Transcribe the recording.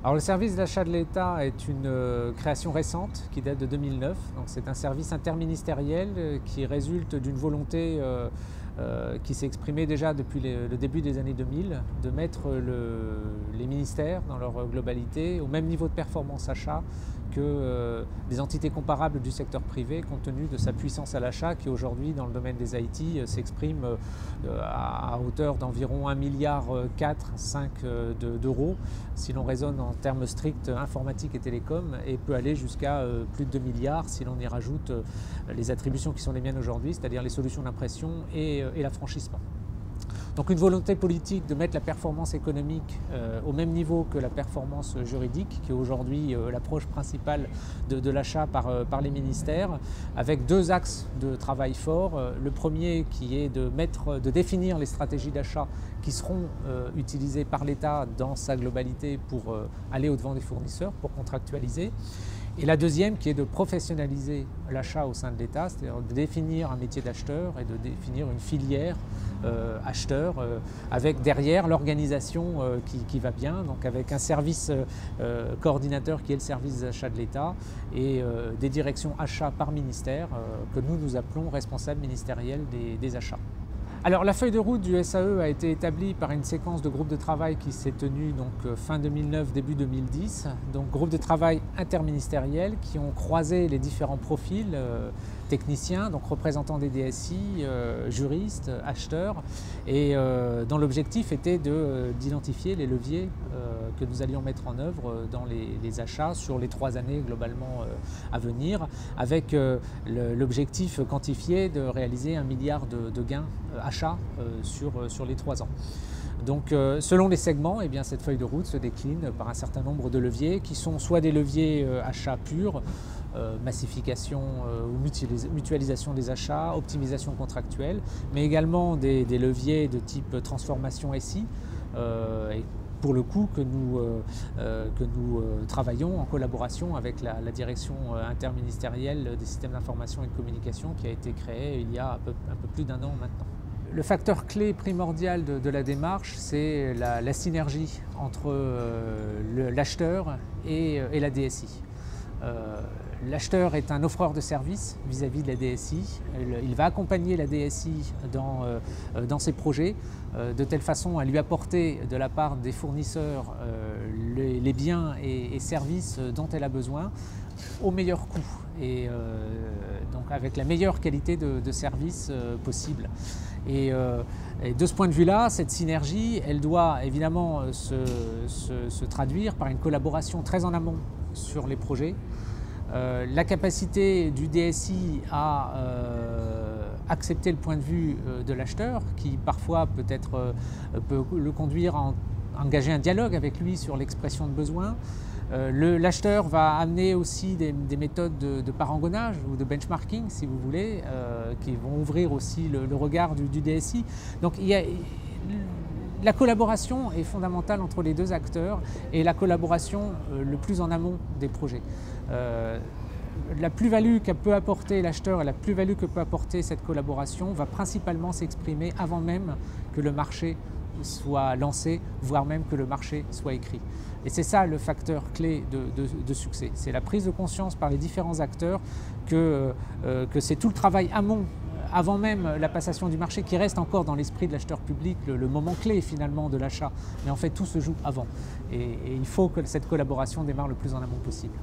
Alors le service d'achat de l'État est une création récente qui date de 2009. C'est un service interministériel qui résulte d'une volonté qui s'est exprimée déjà depuis le début des années 2000 de mettre les ministères dans leur globalité au même niveau de performance achat que des entités comparables du secteur privé compte tenu de sa puissance à l'achat qui aujourd'hui dans le domaine des IT s'exprime à hauteur d'environ 1,4 milliard 5 d'euros si l'on raisonne en termes stricts informatique et télécom et peut aller jusqu'à plus de 2 milliards si l'on y rajoute les attributions qui sont les miennes aujourd'hui, c'est-à-dire les solutions d'impression et l'affranchissement. Donc une volonté politique de mettre la performance économique au même niveau que la performance juridique, qui est aujourd'hui l'approche principale de l'achat par les ministères, avec deux axes de travail forts. Le premier qui est de définir les stratégies d'achat qui seront utilisées par l'État dans sa globalité pour aller au-devant des fournisseurs, pour contractualiser. Et la deuxième qui est de professionnaliser l'achat au sein de l'État, c'est-à-dire de définir un métier d'acheteur et de définir une filière acheteur avec derrière l'organisation qui va bien, donc avec un service coordinateur qui est le service d'achat de l'État et des directions achats par ministère que nous appelons responsables ministériels des achats. Alors la feuille de route du SAE a été établie par une séquence de groupes de travail qui s'est tenue donc fin 2009, début 2010. Donc groupes de travail interministériels qui ont croisé les différents profils techniciens, donc représentants des DSI, juristes, acheteurs, et dont l'objectif était d'identifier les leviers que nous allions mettre en œuvre dans les achats sur les 3 années globalement à venir, avec l'objectif quantifié de réaliser 1 milliard de gains achats sur les 3 ans. Donc selon les segments, eh bien, cette feuille de route se décline par un certain nombre de leviers qui sont soit des leviers achats purs, massification ou mutualisation des achats, optimisation contractuelle, mais également des leviers de type transformation SI, et pour le coup que nous travaillons en collaboration avec la direction interministérielle des systèmes d'information et de communication qui a été créée il y a un peu plus d'1 an maintenant. Le facteur clé primordial de la démarche, c'est la synergie entre l'acheteur et la DSI. L'acheteur est un offreur de services vis-à-vis de la DSI. Il va accompagner la DSI dans ses projets de telle façon à lui apporter de la part des fournisseurs les biens et services dont elle a besoin au meilleur coût et donc avec la meilleure qualité de service possible. Et de ce point de vue-là, cette synergie, elle doit évidemment se traduire par une collaboration très en amont sur les projets. La capacité du DSI à accepter le point de vue de l'acheteur, qui parfois peut le conduire à engager un dialogue avec lui sur l'expression de besoins. L'acheteur va amener aussi des méthodes de parangonnage ou de benchmarking, si vous voulez, qui vont ouvrir aussi le regard du DSI. Donc la collaboration est fondamentale entre les deux acteurs et la collaboration le plus en amont des projets. La plus-value que peut apporter l'acheteur et la plus-value que peut apporter cette collaboration va principalement s'exprimer avant même que le marché soit lancé, voire même que le marché soit écrit. Et c'est ça le facteur clé de succès. C'est la prise de conscience par les différents acteurs que c'est tout le travail amont, avant même la passation du marché, qui reste encore dans l'esprit de l'acheteur public, le moment clé finalement de l'achat. Mais en fait, tout se joue avant. Et il faut que cette collaboration démarre le plus en amont possible.